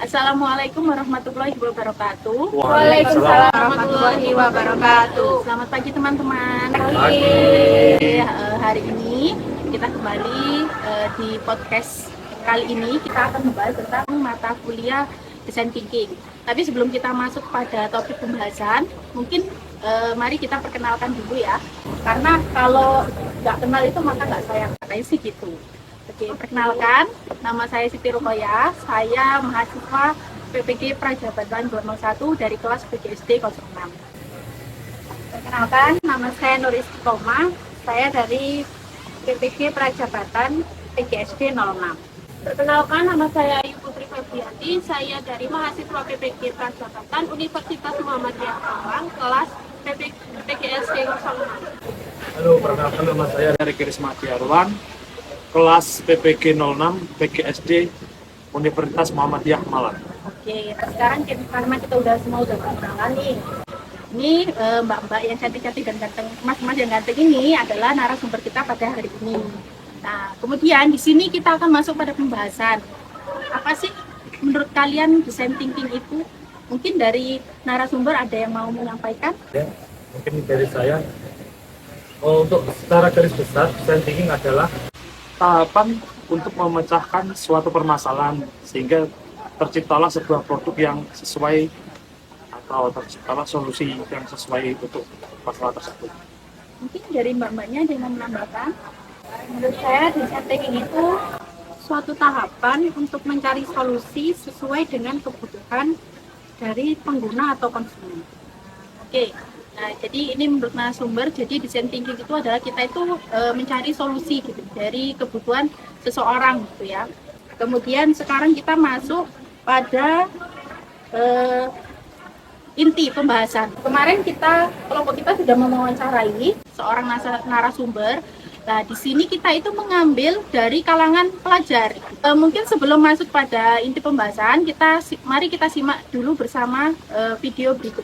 Assalamualaikum warahmatullahi wabarakatuh. Waalaikumsalam warahmatullahi wabarakatuh. Selamat pagi teman-teman. Hari ini kita kembali di podcast kali ini kita akan membahas tentang mata kuliah desain thinking. Tapi sebelum kita masuk pada topik pembahasan, mungkin mari kita perkenalkan dulu ya. Karena kalau nggak kenal itu maka nggak sayang, katanya sih gitu. Oke, perkenalkan, nama saya Siti Rukoya, saya mahasiswa PPG Prajabatan 201 dari kelas PGSD 06. Perkenalkan, nama saya Nur Istiqomah, saya dari PPG Prajabatan PGSD 06. Perkenalkan, nama saya Ayu Putri Febrianti, saya dari mahasiswa PPG Prajabatan Universitas Muhammadiyah Malang, kelas PGSD 06. Halo, perkenalkan nama saya dari Kirisma Diarwan, kelas PPG 06 PGSD Universitas Muhammadiyah Malang. Oke, sekarang karena kita udah kenalan nih. Ini mbak-mbak yang cantik-cantik dan ganteng, mas-mas yang ganteng ini adalah narasumber kita pada hari ini. Nah, kemudian di sini kita akan masuk pada pembahasan. Apa sih menurut kalian design thinking itu? Mungkin dari narasumber ada yang mau menyampaikan? Ya, mungkin dari saya, untuk secara garis besar, design thinking adalah tahapan untuk memecahkan suatu permasalahan sehingga terciptalah sebuah produk yang sesuai atau terciptalah solusi yang sesuai untuk masalah tersebut. Mungkin dari mbak-mbaknya ada yang mau menambahkan? Menurut saya design thinking itu suatu tahapan untuk mencari solusi sesuai dengan kebutuhan dari pengguna atau konsumen. Oke. Nah, jadi ini menurut narasumber, jadi design thinking itu adalah kita itu mencari solusi gitu dari kebutuhan seseorang gitu ya. Kemudian sekarang kita masuk pada inti pembahasan. Kemarin kelompok kita sudah mewawancarai seorang narasumber. Nah, di sini kita itu mengambil dari kalangan pelajar. Mungkin sebelum masuk pada inti pembahasan, mari kita simak dulu bersama video berikut.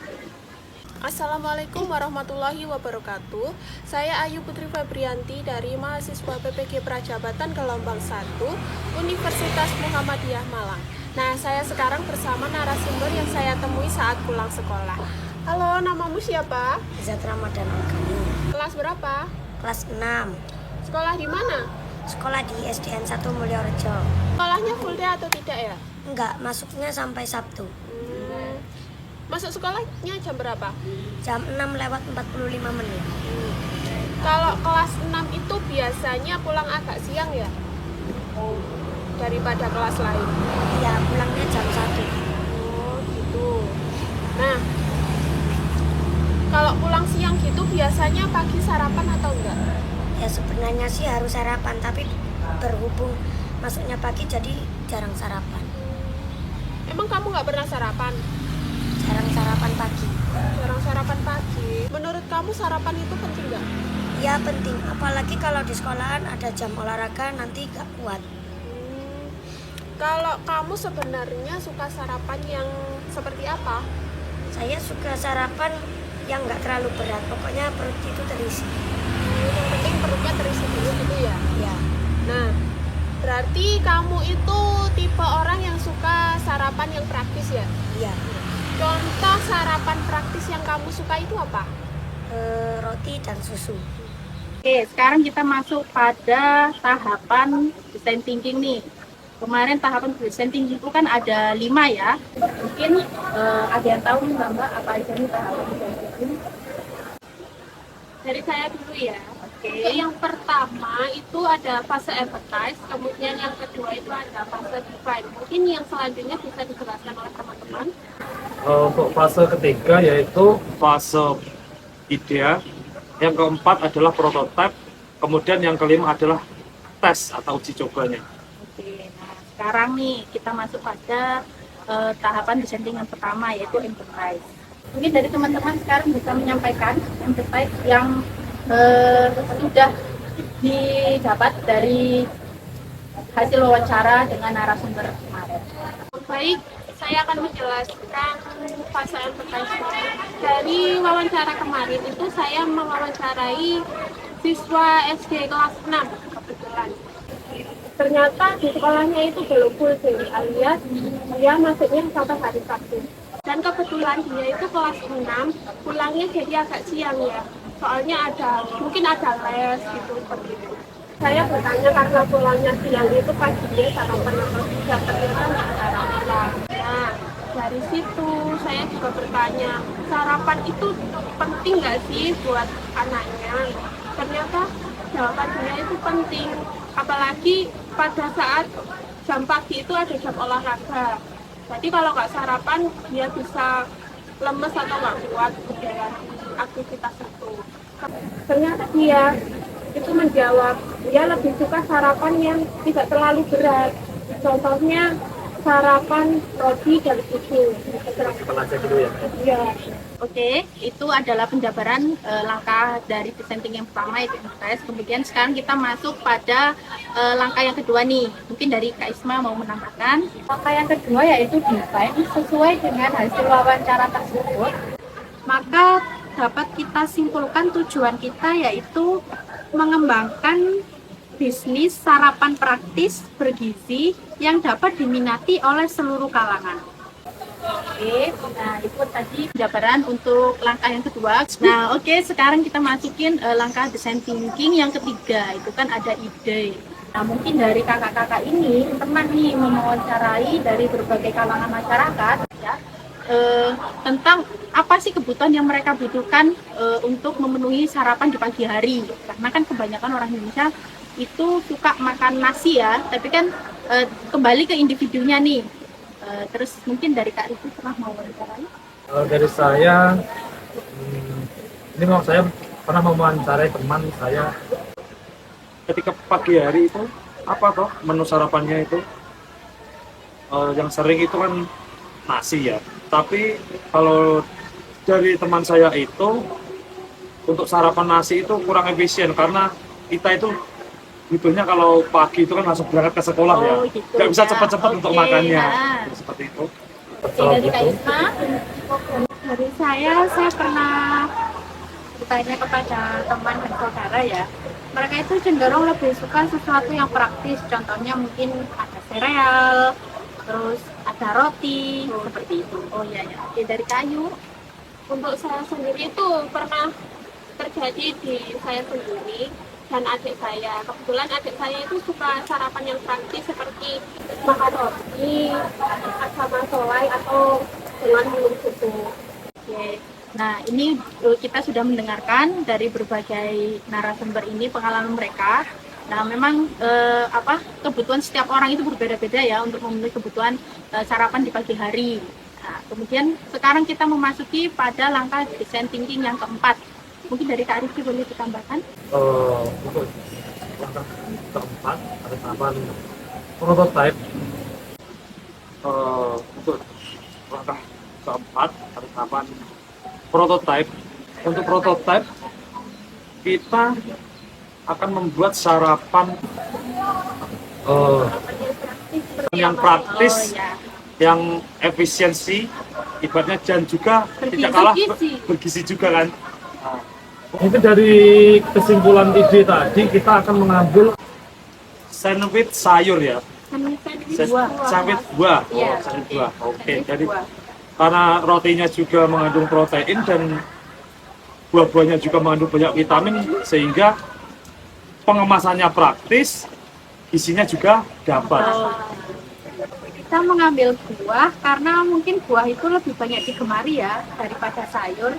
Assalamualaikum warahmatullahi wabarakatuh. Saya Ayu Putri Febrianti dari mahasiswa PPG Prajabatan Gelombang 1 Universitas Muhammadiyah Malang. Nah, saya sekarang bersama narasumber yang saya temui saat pulang sekolah. Halo, namamu siapa? Izzat Ramadan Agani. Kelas berapa? Kelas 6. Sekolah di mana? Sekolah di SDN 1 Mulyorejo. Sekolahnya full day atau tidak ya? Enggak, masuknya sampai Sabtu. Masuk sekolahnya jam berapa? Jam 6:45. Kalau kelas 6 itu biasanya pulang agak siang ya? Daripada kelas lain. Iya, pulangnya jam 1. Oh gitu. Nah, kalau pulang siang gitu biasanya pagi sarapan atau enggak? Ya sebenarnya sih harus sarapan, tapi berhubung masuknya pagi jadi jarang sarapan. Emang kamu nggak pernah sarapan? Jarang sarapan pagi. Jarang sarapan pagi. Menurut kamu sarapan itu penting nggak? Ya penting, apalagi kalau di sekolahan ada jam olahraga nanti gak kuat. Kalau kamu sebenarnya suka sarapan yang seperti apa? Saya suka sarapan yang gak terlalu berat, pokoknya perut itu terisi. Yang penting perutnya terisi dulu gitu ya? Ya. Nah, berarti kamu itu tipe orang yang suka sarapan yang praktis ya? Iya. Contoh sarapan praktis yang kamu suka itu apa? Roti dan susu. Oke, sekarang kita masuk pada tahapan design thinking nih. Kemarin tahapan design thinking itu kan ada 5 ya. Mungkin ada yang tahu nih Mbak apa aja nih tahapan design thinking? Dari saya dulu ya. Untuk yang pertama itu ada fase advertise, kemudian yang kedua itu ada fase define. Mungkin yang selanjutnya bisa dijelaskan oleh teman-teman. Untuk fase ketiga yaitu fase idea, yang keempat adalah prototype, kemudian yang kelima adalah tes atau uji cobanya. Oke, nah sekarang nih kita masuk pada tahapan desain thinking yang pertama yaitu enterprise. Mungkin dari teman-teman sekarang bisa menyampaikan enterprise yang sudah didapat dari hasil wawancara dengan narasumber kemarin. Baik, saya akan menjelaskan fase advertise. Dari wawancara kemarin itu saya mewawancarai siswa SD kelas 6 kebetulan. Ternyata di sekolahnya itu belum full day, alias dia masuknya sampai hari Sabtu. Dan kebetulan dia itu kelas 6, pulangnya jadi agak siang ya. Soalnya mungkin ada les gitu seperti itu. Saya bertanya karena pulangnya siang itu paginya sarapan atau tidak, ternyata nggak sarapan. Nah, dari situ saya juga bertanya, sarapan itu penting nggak sih buat anaknya? Ternyata jawaban dia itu penting, apalagi pada saat jam pagi itu ada jam olahraga. Jadi kalau nggak sarapan dia bisa lemes atau nggak kuat menjalani aktivitas itu. Ternyata dia itu menjawab dia lebih suka sarapan yang tidak terlalu berat. Contohnya sarapan roti dan susu. Iya. Oke, itu adalah penjabaran langkah dari desain thinking yang pertama yaitu enterprise. Kemudian sekarang kita masuk pada langkah yang kedua nih. Mungkin dari Kak Isma mau menambahkan. Langkah yang kedua yaitu define. Sesuai dengan hasil wawancara tersebut, maka dapat kita simpulkan tujuan kita yaitu mengembangkan bisnis sarapan praktis bergizi yang dapat diminati oleh seluruh kalangan. Oke, nah itu tadi penjabaran untuk langkah yang kedua. Nah oke, sekarang kita masukin langkah design thinking yang ketiga. Itu kan ada ide. Nah mungkin dari kakak-kakak ini pernah nih mewawancarai dari berbagai kalangan masyarakat ya, tentang apa sih kebutuhan yang mereka butuhkan untuk memenuhi sarapan di pagi hari. Karena kan kebanyakan orang Indonesia itu suka makan nasi ya, tapi kan kembali ke individunya nih. Terus mungkin dari Kak Riki pernah mau wawancarai? Dari saya, ini saya pernah mewawancarai teman saya ketika pagi hari itu apa toh menu sarapannya itu yang sering itu kan nasi ya. Tapi kalau dari teman saya itu untuk sarapan nasi itu kurang efisien karena kita itu butuhnya kalau pagi itu kan langsung berangkat ke sekolah ya, Gitu, nggak bisa ya. cepat-cepat untuk Oke, makannya. nah. Seperti itu. Oke, dari Kak Isma. Dari saya pernah bertanya kepada teman dan saudara ya. Mereka itu cenderung lebih suka sesuatu yang praktis. Contohnya mungkin ada sereal, terus ada roti, seperti itu. Oh iya ya. Oke, dari Kayu. Untuk saya sendiri itu pernah terjadi di saya sendiri dan adik saya. Kebetulan adik saya itu suka sarapan yang praktis seperti makan roti, sama solai atau dengan minum susu. Oke. Nah, ini kita sudah mendengarkan dari berbagai narasumber ini pengalaman mereka. Nah, memang kebutuhan setiap orang itu berbeda-beda ya untuk memenuhi kebutuhan sarapan di pagi hari. Nah, kemudian sekarang kita memasuki pada langkah design thinking yang keempat. Mungkin dari Kak Rifki boleh ditambahkan? Untuk langkah keempat ada tahapan prototype. Untuk langkah keempat ada tahapan prototype. Untuk prototype kita akan membuat sarapan yang praktis, Oh ya. yang efisiensi, ibaratnya dan juga tidak kalah bergizi juga kan. Nah, mungkin dari kesimpulan ide tadi kita akan mengambil sandwich sayur ya. Sandwich buah. Iya, Sandwich oke. buah. Oke, Sandwich jadi buah. karena rotinya juga mengandung protein dan buah-buahnya juga mengandung banyak vitamin sehingga pengemasannya praktis, isinya juga dapat. Kita mengambil buah karena mungkin buah itu lebih banyak digemari ya daripada sayur.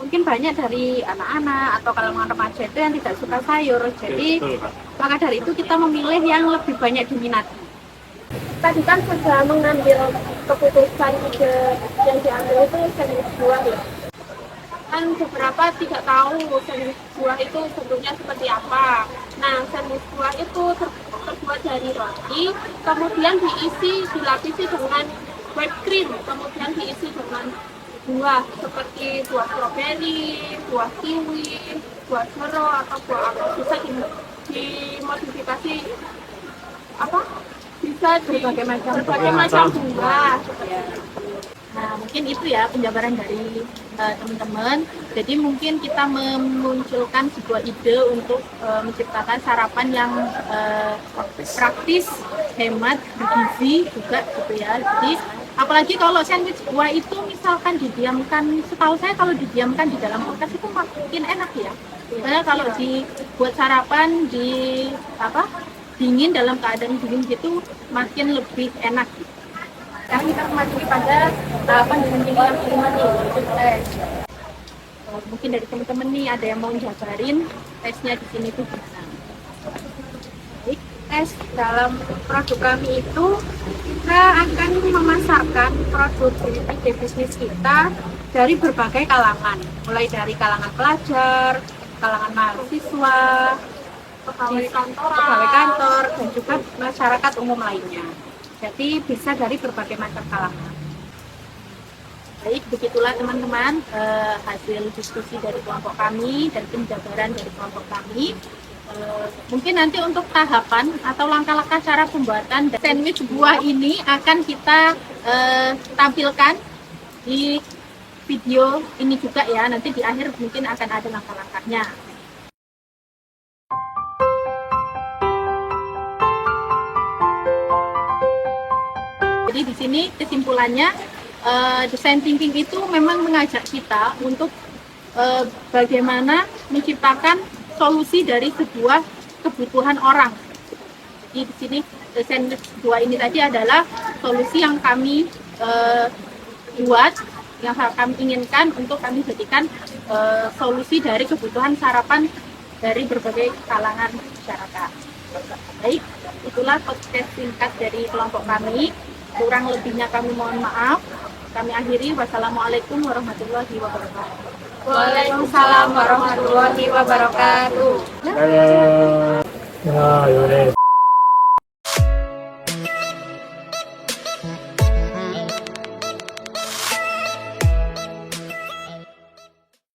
mungkin banyak dari anak-anak atau kalangan remaja itu yang tidak suka sayur. Jadi Betul, Kak. maka dari itu kita memilih yang lebih banyak diminati. Tadi kan sudah mengambil keputusan ide yang diambil itu sandwich buah ya. Kan beberapa tidak tahu sandwich buah itu bentuknya seperti apa. Nah, sandwich buah itu terbuat dari roti, kemudian dilapisi dengan whipped cream, kemudian diisi dengan buah seperti buah stroberi, buah kiwi, buah jeruk atau buah apa bisa dimodifikasi apa? Bisa Berbagai macam buah. Nah, mungkin itu ya penjabaran dari teman-teman. Jadi mungkin kita memunculkan sebuah ide untuk menciptakan sarapan yang praktis, hemat, bergizi juga gitu ya. Jadi apalagi kalau sandwich buah itu misalkan didiamkan, setahu saya kalau didiamkan di dalam kulkas itu makin enak ya. Karena kalau dibuat sarapan di dingin, dalam keadaan dingin gitu makin lebih enak. Sekarang kita memasuki pada tahapan dengan yang kelima nih, yaitu tes. Mungkin dari teman-teman nih ada yang mau jabarin tesnya di sini tuh gimana? Baik, tes dalam produk kami itu kita akan memasarkan produk ide bisnis kita dari berbagai kalangan, mulai dari kalangan pelajar, kalangan mahasiswa, pegawai kantor, dan juga masyarakat umum lainnya. Jadi bisa dari berbagai macam kalangan. Baik, begitulah teman-teman hasil diskusi dari kelompok kami dan penjabaran dari kelompok kami. Mungkin nanti untuk tahapan atau langkah-langkah cara pembuatan sandwich buah ini akan kita tampilkan di video ini juga ya. Nanti di akhir mungkin akan ada langkah-langkahnya. Jadi di sini kesimpulannya design thinking itu memang mengajak kita untuk bagaimana menciptakan solusi dari sebuah kebutuhan orang. Jadi di sini desain dua ini tadi adalah solusi yang kami buat, yang kami inginkan untuk kami jadikan solusi dari kebutuhan sarapan dari berbagai kalangan masyarakat. Baik, itulah podcast singkat dari kelompok kami. Kurang lebihnya kami mohon maaf. Kami akhiri. Wassalamualaikum warahmatullahi wabarakatuh. Waalaikumsalam warahmatullahi wabarakatuh. Ya,